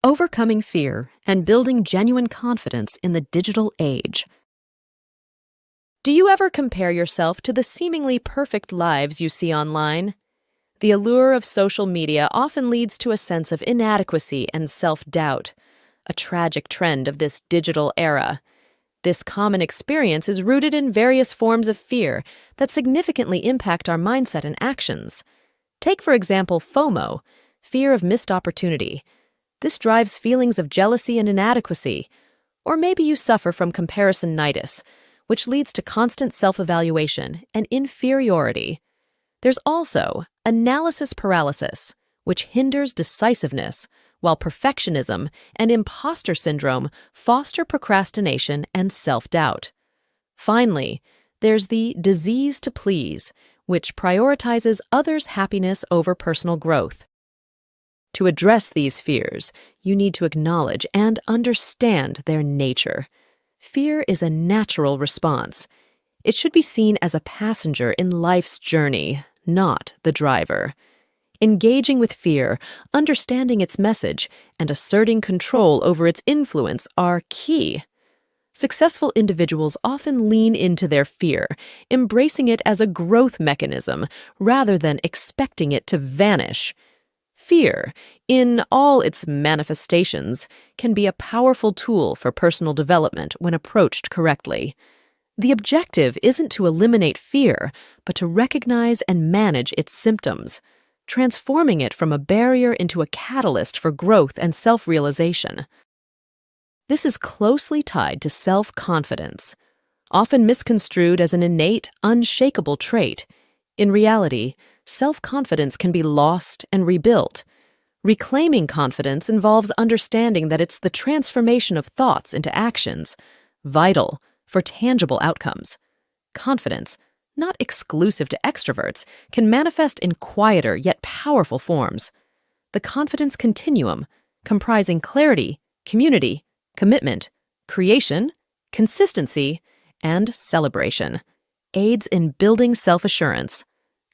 Overcoming fear and building genuine confidence in the digital age. Do you ever compare yourself to the seemingly perfect lives you see online? The allure of social media often leads to a sense of inadequacy and self-doubt, a tragic trend of this digital era. This common experience is rooted in various forms of fear that significantly impact our mindset and actions. Take, for example, FOMO, fear of missed opportunity. This drives feelings of jealousy and inadequacy. Or maybe you suffer from comparisonitis, which leads to constant self-evaluation and inferiority. There's also analysis paralysis, which hinders decisiveness, while perfectionism and imposter syndrome foster procrastination and self-doubt. Finally, there's the disease to please, which prioritizes others' happiness over personal growth. To address these fears, you need to acknowledge and understand their nature. Fear is a natural response. It should be seen as a passenger in life's journey, not the driver. Engaging with fear, understanding its message, and asserting control over its influence are key. Successful individuals often lean into their fear, embracing it as a growth mechanism rather than expecting it to vanish. Fear, in all its manifestations, can be a powerful tool for personal development when approached correctly. The objective isn't to eliminate fear, but to recognize and manage its symptoms, transforming it from a barrier into a catalyst for growth and self-realization. This is closely tied to self-confidence, often misconstrued as an innate, unshakable trait. In reality, self-confidence can be lost and rebuilt. Reclaiming confidence involves understanding that it's the transformation of thoughts into actions, vital for tangible outcomes. Confidence, not exclusive to extroverts, can manifest in quieter yet powerful forms. The confidence continuum, comprising clarity, community, commitment, creation, consistency, and celebration, aids in building self-assurance.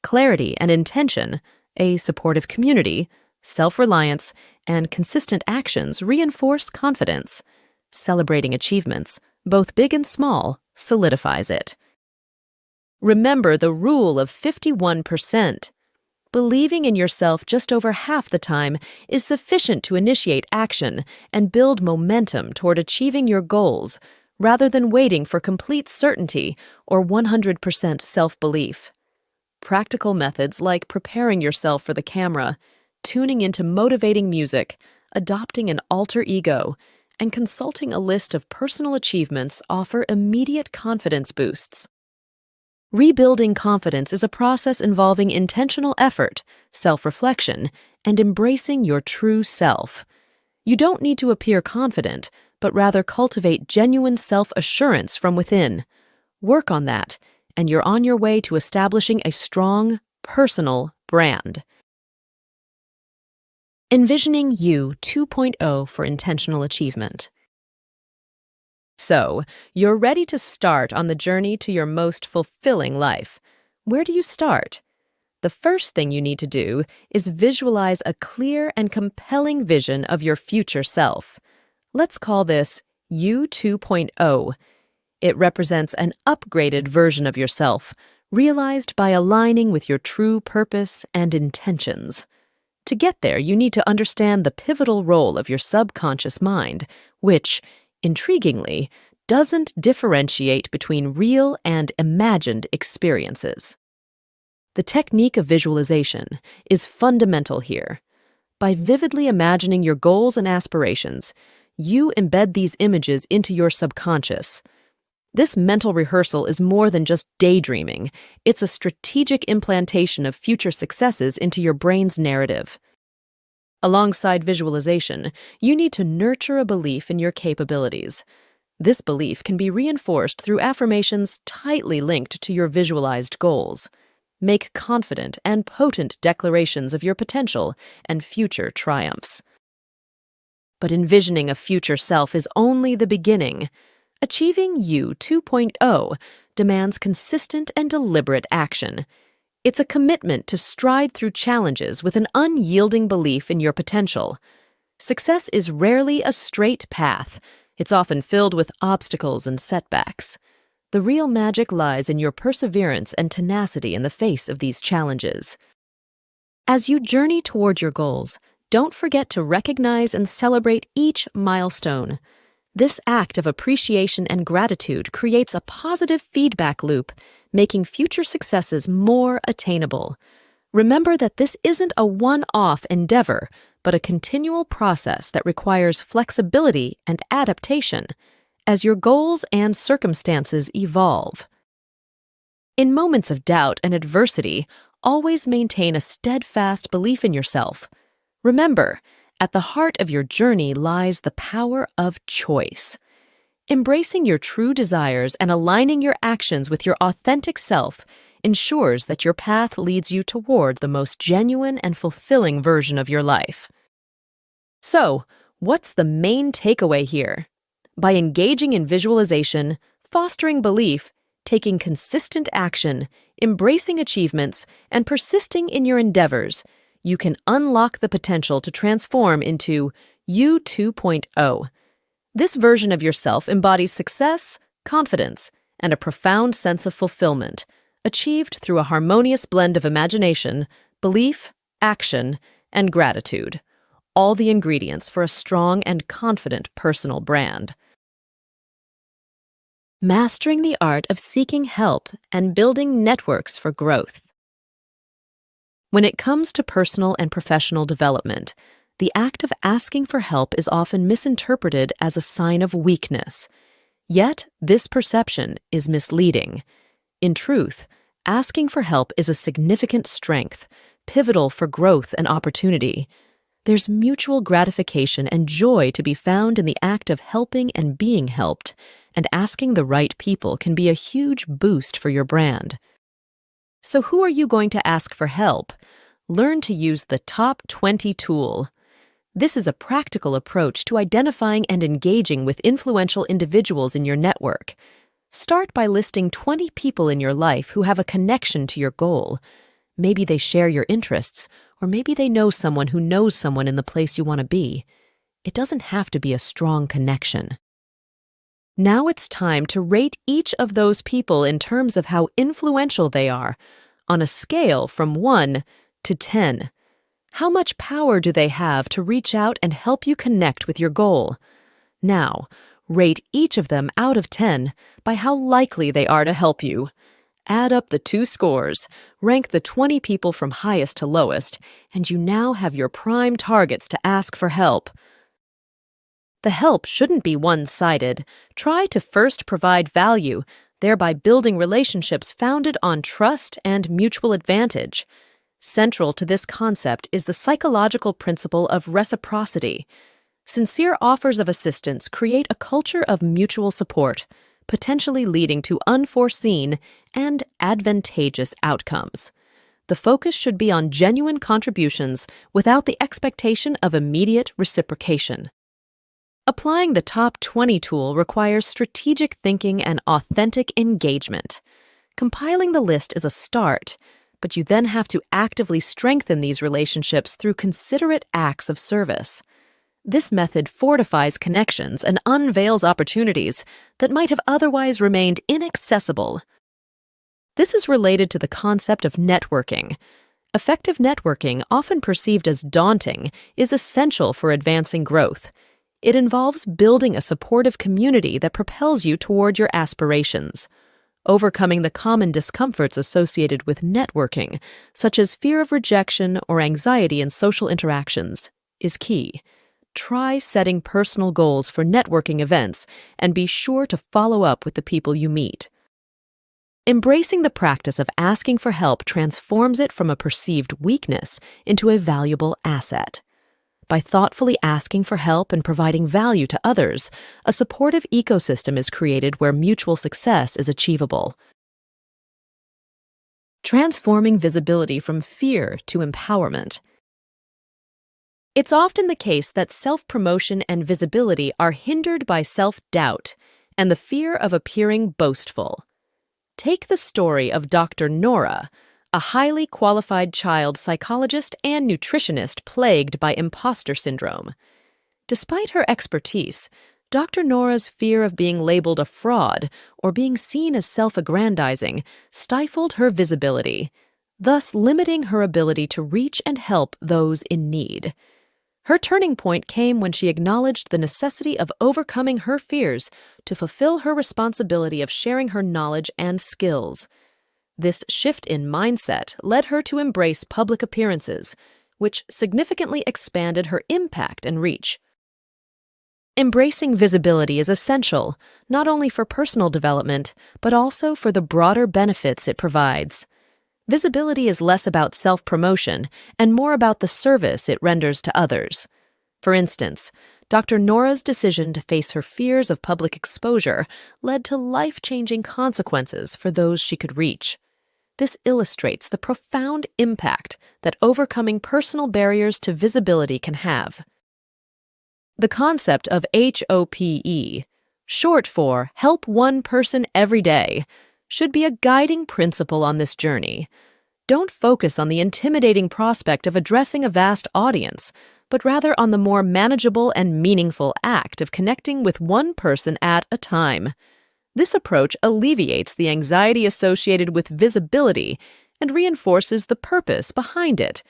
Clarity and intention, a supportive community, self-reliance, and consistent actions reinforce confidence. Celebrating achievements, both big and small, solidifies it. Remember the rule of 51%. Believing in yourself just over half the time is sufficient to initiate action and build momentum toward achieving your goals, rather than waiting for complete certainty or 100% self-belief. Practical methods like preparing yourself for the camera, tuning into motivating music, adopting an alter ego, and consulting a list of personal achievements offer immediate confidence boosts. Rebuilding confidence is a process involving intentional effort, self-reflection, and embracing your true self. You don't need to appear confident, but rather cultivate genuine self-assurance from within. Work on that, and you're on your way to establishing a strong, personal brand. Envisioning You 2.0 for intentional achievement. So, you're ready to start on the journey to your most fulfilling life. Where do you start? The first thing you need to do is visualize a clear and compelling vision of your future self. Let's call this You 2.0. It represents an upgraded version of yourself, realized by aligning with your true purpose and intentions. To get there, you need to understand the pivotal role of your subconscious mind, which, intriguingly, doesn't differentiate between real and imagined experiences. The technique of visualization is fundamental here. By vividly imagining your goals and aspirations, you embed these images into your subconscious. This mental rehearsal is more than just daydreaming. It's a strategic implantation of future successes into your brain's narrative. Alongside visualization, you need to nurture a belief in your capabilities. This belief can be reinforced through affirmations tightly linked to your visualized goals. Make confident and potent declarations of your potential and future triumphs. But envisioning a future self is only the beginning. Achieving You 2.0 demands consistent and deliberate action. It's a commitment to stride through challenges with an unyielding belief in your potential. Success is rarely a straight path. It's often filled with obstacles and setbacks. The real magic lies in your perseverance and tenacity in the face of these challenges. As you journey toward your goals, don't forget to recognize and celebrate each milestone. This act of appreciation and gratitude creates a positive feedback loop, making future successes more attainable. Remember that this isn't a one-off endeavor, but a continual process that requires flexibility and adaptation as your goals and circumstances evolve. In moments of doubt and adversity, always maintain a steadfast belief in yourself. Remember, at the heart of your journey lies the power of choice. Embracing your true desires and aligning your actions with your authentic self ensures that your path leads you toward the most genuine and fulfilling version of your life. So, what's the main takeaway here? By engaging in visualization, fostering belief, taking consistent action, embracing achievements, and persisting in your endeavors, you can unlock the potential to transform into You 2.0. This version of yourself embodies success, confidence, and a profound sense of fulfillment, achieved through a harmonious blend of imagination, belief, action, and gratitude, all the ingredients for a strong and confident personal brand. Mastering the art of seeking help and building networks for growth. When it comes to personal and professional development, the act of asking for help is often misinterpreted as a sign of weakness. Yet, this perception is misleading. In truth, asking for help is a significant strength, pivotal for growth and opportunity. There's mutual gratification and joy to be found in the act of helping and being helped, and asking the right people can be a huge boost for your brand. So who are you going to ask for help? Learn to use the Top 20 tool. This is a practical approach to identifying and engaging with influential individuals in your network. Start by listing 20 people in your life who have a connection to your goal. Maybe they share your interests, or maybe they know someone who knows someone in the place you want to be. It doesn't have to be a strong connection. Now it's time to rate each of those people in terms of how influential they are, on a scale from 1 to 10. How much power do they have to reach out and help you connect with your goal? Now, rate each of them out of 10 by how likely they are to help you. Add up the two scores, rank the 20 people from highest to lowest, and you now have your prime targets to ask for help. The help shouldn't be one-sided. Try to first provide value, thereby building relationships founded on trust and mutual advantage. Central to this concept is the psychological principle of reciprocity. Sincere offers of assistance create a culture of mutual support, potentially leading to unforeseen and advantageous outcomes. The focus should be on genuine contributions without the expectation of immediate reciprocation. Applying the Top 20 tool requires strategic thinking and authentic engagement. Compiling the list is a start, but you then have to actively strengthen these relationships through considerate acts of service. This method fortifies connections and unveils opportunities that might have otherwise remained inaccessible. This is related to the concept of networking. Effective networking, often perceived as daunting, is essential for advancing growth. It involves building a supportive community that propels you toward your aspirations. Overcoming the common discomforts associated with networking, such as fear of rejection or anxiety in social interactions, is key. Try setting personal goals for networking events and be sure to follow up with the people you meet. Embracing the practice of asking for help transforms it from a perceived weakness into a valuable asset. By thoughtfully asking for help and providing value to others, a supportive ecosystem is created where mutual success is achievable. Transforming visibility from fear to empowerment. It's often the case that self-promotion and visibility are hindered by self-doubt and the fear of appearing boastful. Take the story of Dr. Nora, a highly qualified child psychologist and nutritionist plagued by imposter syndrome. Despite her expertise, Dr. Nora's fear of being labeled a fraud or being seen as self-aggrandizing stifled her visibility, thus limiting her ability to reach and help those in need. Her turning point came when she acknowledged the necessity of overcoming her fears to fulfill her responsibility of sharing her knowledge and skills. This shift in mindset led her to embrace public appearances, which significantly expanded her impact and reach. Embracing visibility is essential, not only for personal development, but also for the broader benefits it provides. Visibility is less about self-promotion and more about the service it renders to others. For instance, Dr. Nora's decision to face her fears of public exposure led to life-changing consequences for those she could reach. This illustrates the profound impact that overcoming personal barriers to visibility can have. The concept of HOPE, short for Help One Person Every Day, should be a guiding principle on this journey. Don't focus on the intimidating prospect of addressing a vast audience, but rather on the more manageable and meaningful act of connecting with one person at a time. This approach alleviates the anxiety associated with visibility and reinforces the purpose behind it,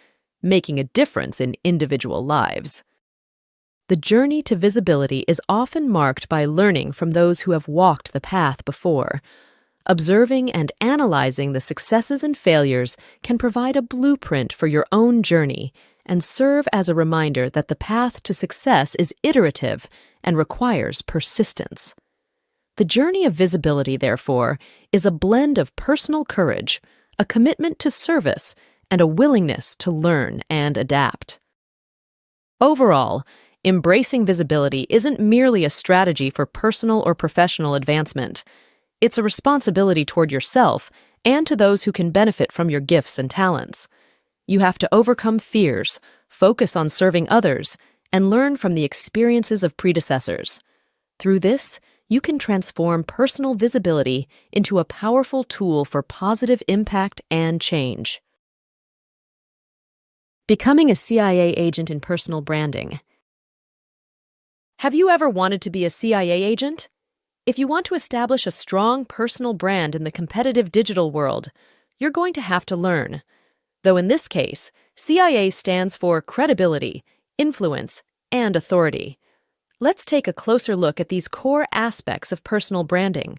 making a difference in individual lives. The journey to visibility is often marked by learning from those who have walked the path before. Observing and analyzing the successes and failures can provide a blueprint for your own journey and serve as a reminder that the path to success is iterative and requires persistence. The journey of visibility, therefore, is a blend of personal courage, a commitment to service, and a willingness to learn and adapt. Overall, embracing visibility isn't merely a strategy for personal or professional advancement. It's a responsibility toward yourself and to those who can benefit from your gifts and talents. You have to overcome fears, focus on serving others, and learn from the experiences of predecessors. Through this, you can transform personal visibility into a powerful tool for positive impact and change. Becoming a CIA agent in personal branding. Have you ever wanted to be a CIA agent? If you want to establish a strong personal brand in the competitive digital world, you're going to have to learn. Though in this case, CIA stands for credibility, influence, and authority. Let's take a closer look at these core aspects of personal branding.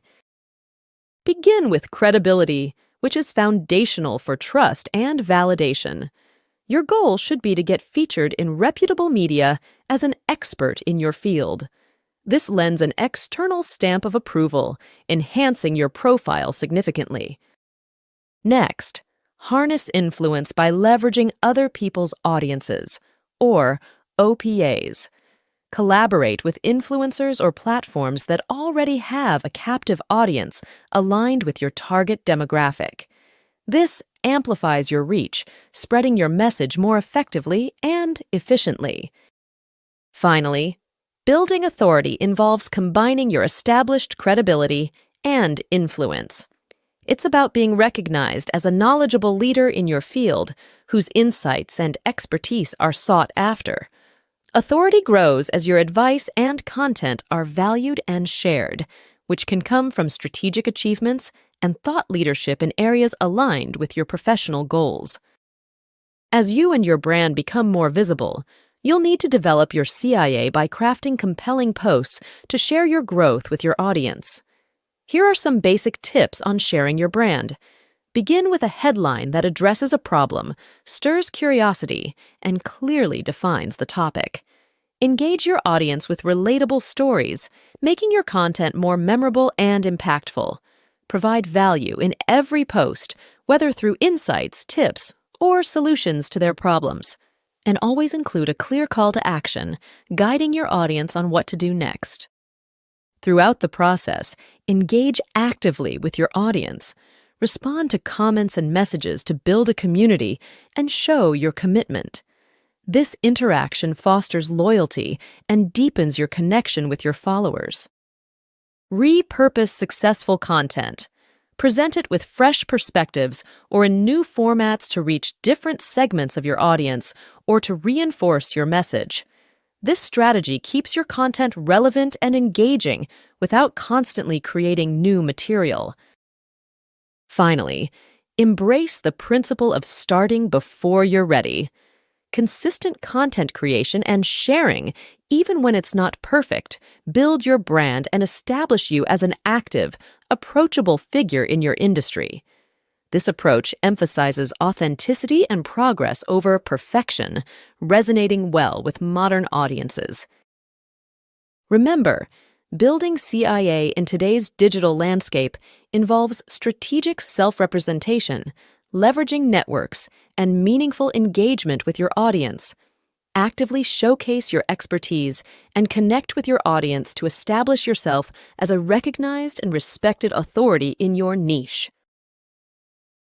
Begin with credibility, which is foundational for trust and validation. Your goal should be to get featured in reputable media as an expert in your field. This lends an external stamp of approval, enhancing your profile significantly. Next, harness influence by leveraging other people's audiences, or OPAs. Collaborate with influencers or platforms that already have a captive audience aligned with your target demographic. This amplifies your reach, spreading your message more effectively and efficiently. Finally, building authority involves combining your established credibility and influence. It's about being recognized as a knowledgeable leader in your field whose insights and expertise are sought after. Authority grows as your advice and content are valued and shared, which can come from strategic achievements and thought leadership in areas aligned with your professional goals. As you and your brand become more visible, you'll need to develop your CIA by crafting compelling posts to share your growth with your audience. Here are some basic tips on sharing your brand. Begin with a headline that addresses a problem, stirs curiosity, and clearly defines the topic. Engage your audience with relatable stories, making your content more memorable and impactful. Provide value in every post, whether through insights, tips, or solutions to their problems. And always include a clear call to action, guiding your audience on what to do next. Throughout the process, engage actively with your audience. Respond to comments and messages to build a community and show your commitment. This interaction fosters loyalty and deepens your connection with your followers. Repurpose successful content. Present it with fresh perspectives or in new formats to reach different segments of your audience or to reinforce your message. This strategy keeps your content relevant and engaging without constantly creating new material. Finally, embrace the principle of starting before you're ready. Consistent content creation and sharing, even when it's not perfect, build your brand and establish you as an active, approachable figure in your industry. This approach emphasizes authenticity and progress over perfection, resonating well with modern audiences. Remember, building CIA in today's digital landscape involves strategic self-representation, leveraging networks, and meaningful engagement with your audience. Actively showcase your expertise and connect with your audience to establish yourself as a recognized and respected authority in your niche.